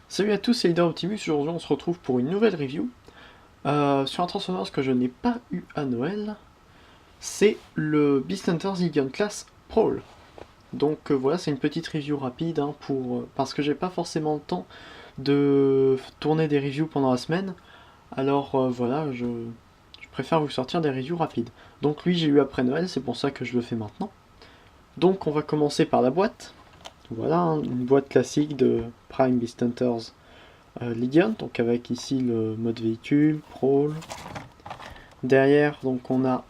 Salut à tous, c'est Leader Optimus. Aujourd'hui, on se retrouve pour une nouvelle review sur un Transformers que je n'ai pas eu à Noël. C'est le Beast Hunters Legion Class Brawl. Donc voilà, c'est une petite review rapide parce que j'ai pas forcément le temps de tourner des reviews pendant la semaine. Alors voilà, je préfère vous sortir des reviews rapides. Donc lui, j'ai eu après Noël, c'est pour ça que je le fais maintenant. Donc on va commencer par la boîte. Voilà, une boîte classique de Prime Beast Hunters Legion, donc avec ici le mode véhicule, Brawl. Derrière, donc on a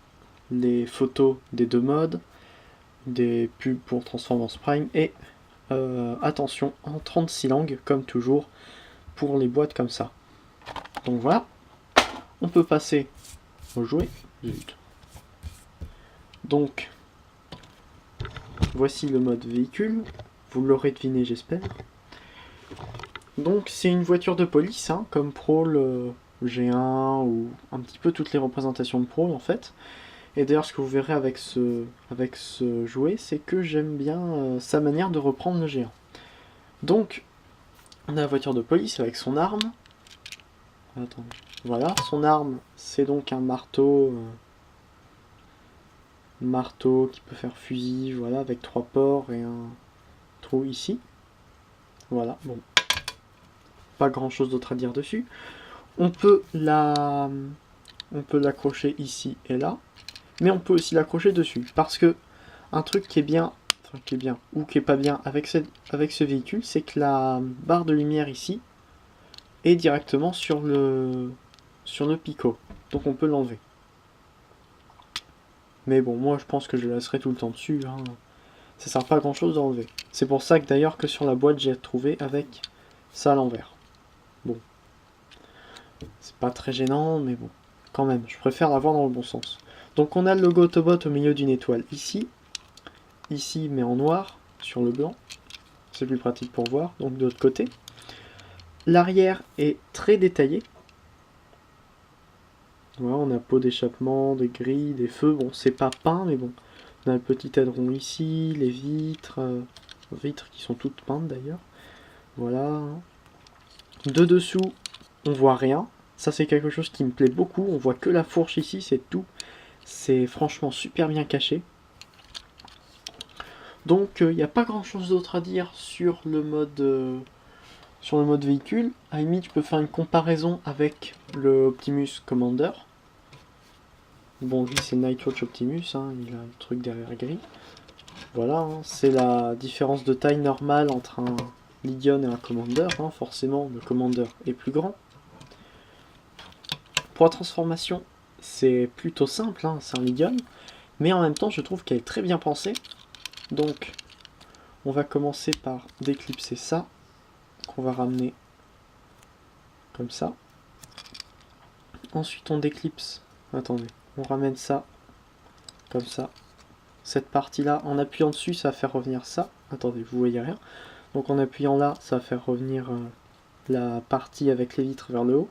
les photos des deux modes, des pubs pour Transformers Prime et attention en 36 langues comme toujours pour les boîtes comme ça. Donc voilà, on peut passer au jouet. Zut. Donc voici le mode véhicule, vous l'aurez deviné j'espère. Donc c'est une voiture de police, hein, comme Brawl G1 ou un petit peu toutes les représentations de Brawl en fait. Et d'ailleurs ce que vous verrez avec ce jouet, c'est que j'aime bien sa manière de reprendre le G1. Donc on a la voiture de police avec son arme. Attends, voilà, son arme c'est donc un marteau qui peut faire fusil, voilà, avec 3 ports et un trou ici. Voilà, bon, pas grand chose d'autre à dire dessus. On peut l'accrocher ici et là, mais on peut aussi l'accrocher dessus, parce que un truc qui est bien, ou qui est pas bien avec ce véhicule, c'est que la barre de lumière ici est directement sur le picot, donc on peut l'enlever. Mais bon, moi je pense que je la laisserai tout le temps dessus, hein. Ça sert pas à grand chose d'enlever. C'est pour ça que d'ailleurs que sur la boîte j'ai trouvé avec ça à l'envers. Bon, c'est pas très gênant, mais bon, quand même, je préfère l'avoir dans le bon sens. Donc on a le logo Autobot au milieu d'une étoile ici, mais en noir sur le blanc, c'est plus pratique pour voir, donc de l'autre côté. L'arrière est très détaillé. Voilà, on a pot d'échappement, des grilles, des feux, bon c'est pas peint, mais bon. On a le petit aileron ici, les vitres qui sont toutes peintes d'ailleurs. Voilà. De dessous, on voit rien. Ça c'est quelque chose qui me plaît beaucoup, on voit que la fourche ici, c'est tout. C'est franchement super bien caché. Donc il n'y a pas grand chose d'autre à dire sur le mode véhicule. À la limite, je peux faire une comparaison avec le Optimus Commander. Bon, lui c'est Nightwatch Optimus, hein, il a le truc derrière gris. Voilà, hein, c'est la différence de taille normale entre un Legion et un Commander. Hein, forcément, le Commander est plus grand. Pour la transformation, c'est plutôt simple, hein, c'est un Legion. Mais en même temps, je trouve qu'elle est très bien pensée. Donc, on va commencer par déclipser ça, qu'on va ramener comme ça. Ensuite, on déclipse. Attendez, on ramène ça comme ça. Cette partie-là, en appuyant dessus, ça va faire revenir ça. Attendez, vous voyez rien. Donc en appuyant là, ça va faire revenir la partie avec les vitres vers le haut.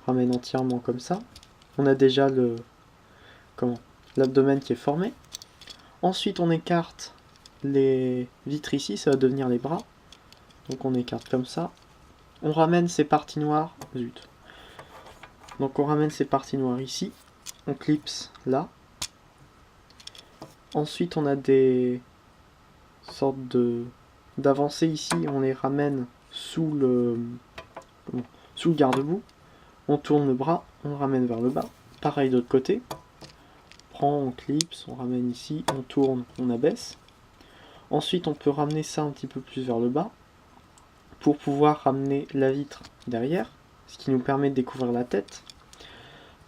Ramène entièrement comme ça. On a déjà l'abdomen qui est formé. Ensuite, on écarte les vitres ici, ça va devenir les bras. Donc on écarte comme ça. On ramène ces parties noires. Zut. Donc on ramène ces parties noires ici. On clipse là. Ensuite, on a des sortes d'avancées ici. On les ramène sous le garde-boue. On tourne le bras, on le ramène vers le bas. Pareil de l'autre côté. On prend, on clipse, on ramène ici, on tourne, on abaisse. Ensuite, on peut ramener ça un petit peu plus vers le bas pour pouvoir ramener la vitre derrière, ce qui nous permet de découvrir la tête.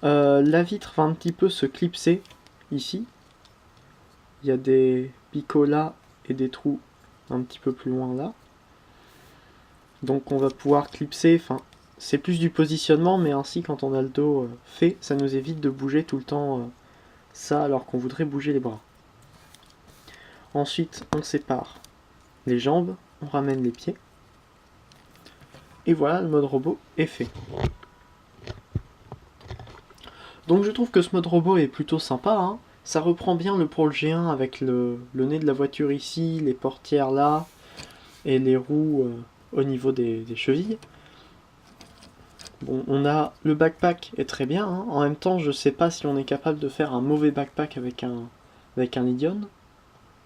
La vitre va un petit peu se clipser ici. Il y a des picots là et des trous un petit peu plus loin là. Donc on va pouvoir clipser, enfin c'est plus du positionnement, mais ainsi quand on a le dos fait, ça nous évite de bouger tout le temps ça alors qu'on voudrait bouger les bras. Ensuite on sépare les jambes, on ramène les pieds. Et voilà, le mode robot est fait. Donc je trouve que ce mode robot est plutôt sympa, hein. Ça reprend bien le Pro G1 avec le nez de la voiture ici, les portières là, et les roues au niveau des chevilles. Bon, on a le backpack est très bien, hein. En même temps je sais pas si on est capable de faire un mauvais backpack avec un Lydion,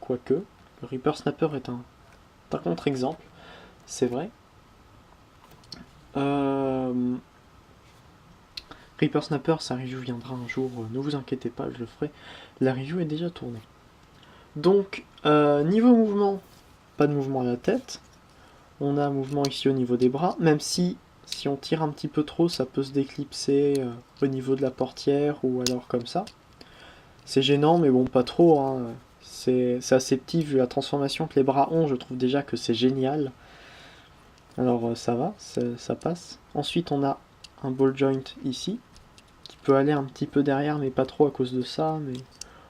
quoique le Reaper Snapper est un contre-exemple, c'est vrai. Reaper Snapper, sa review viendra un jour, ne vous inquiétez pas, je le ferai. La review est déjà tournée. Donc, niveau mouvement, pas de mouvement à la tête. On a un mouvement ici au niveau des bras, même si on tire un petit peu trop, ça peut se déclipser au niveau de la portière ou alors comme ça. C'est gênant, mais bon, pas trop, hein. C'est assez petit vu la transformation que les bras ont, je trouve déjà que c'est génial. Alors ça va, ça passe. Ensuite on a un ball joint ici, qui peut aller un petit peu derrière, mais pas trop à cause de ça, mais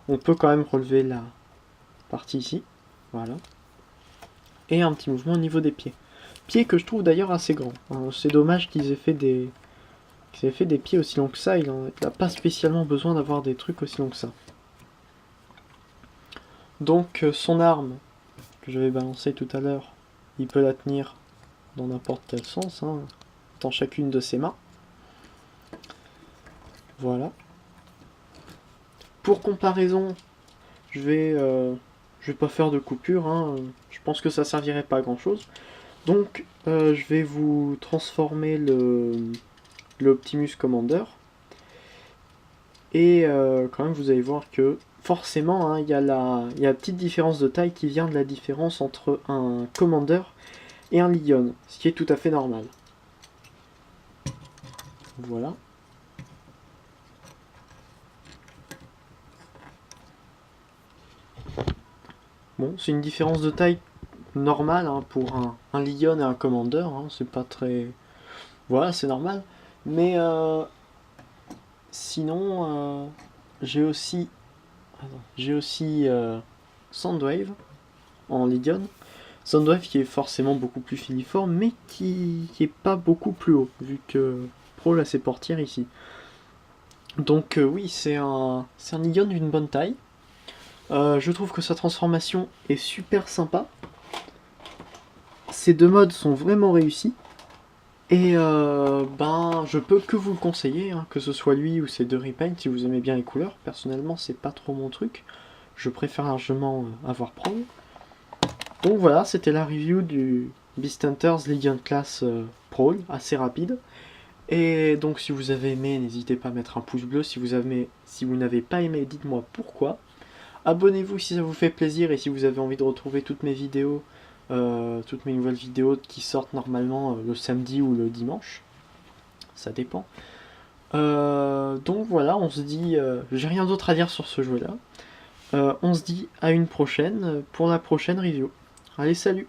on peut quand même relever la partie ici, voilà. Et un petit mouvement au niveau des pieds. Pieds que je trouve d'ailleurs assez grands. C'est dommage qu'ils aient fait des pieds aussi longs que ça, il n'a pas spécialement besoin d'avoir des trucs aussi longs que ça. Donc son arme, que j'avais balancé tout à l'heure, il peut la tenir dans n'importe quel sens, hein, dans chacune de ses mains. Voilà. Pour comparaison, je vais pas faire de coupure, hein, je pense que ça servirait pas à grand chose. Donc je vais vous transformer le Optimus Commander. Et quand même vous allez voir que forcément il y a la petite différence de taille qui vient de la différence entre un Commander et un Lydion, ce qui est tout à fait normal. Voilà. Bon, c'est une différence de taille normale hein, pour un Lydion et un Commander, hein, c'est pas très... Voilà, c'est normal. Mais sinon, j'ai aussi Soundwave en Lydion. Soundwave qui est forcément beaucoup plus filiforme, mais qui est pas beaucoup plus haut, vu que Prowl a ses portières ici. Donc oui, c'est un Lydion d'une bonne taille. Je trouve que sa transformation est super sympa. Ces deux modes sont vraiment réussis. Et je peux que vous le conseiller, hein, que ce soit lui ou ces deux repaints, si vous aimez bien les couleurs. Personnellement, c'est pas trop mon truc. Je préfère largement avoir Prowl. Donc voilà, c'était la review du Beast Hunters Lydion Class Prowl, assez rapide. Et donc si vous avez aimé, n'hésitez pas à mettre un pouce bleu. Si vous n'avez pas aimé, dites-moi pourquoi. Abonnez-vous si ça vous fait plaisir et si vous avez envie de retrouver toutes mes vidéos, toutes mes nouvelles vidéos qui sortent normalement le samedi ou le dimanche. Ça dépend. Donc voilà, on se dit, j'ai rien d'autre à dire sur ce jeu là. On se dit à une prochaine pour la prochaine review. Allez, salut!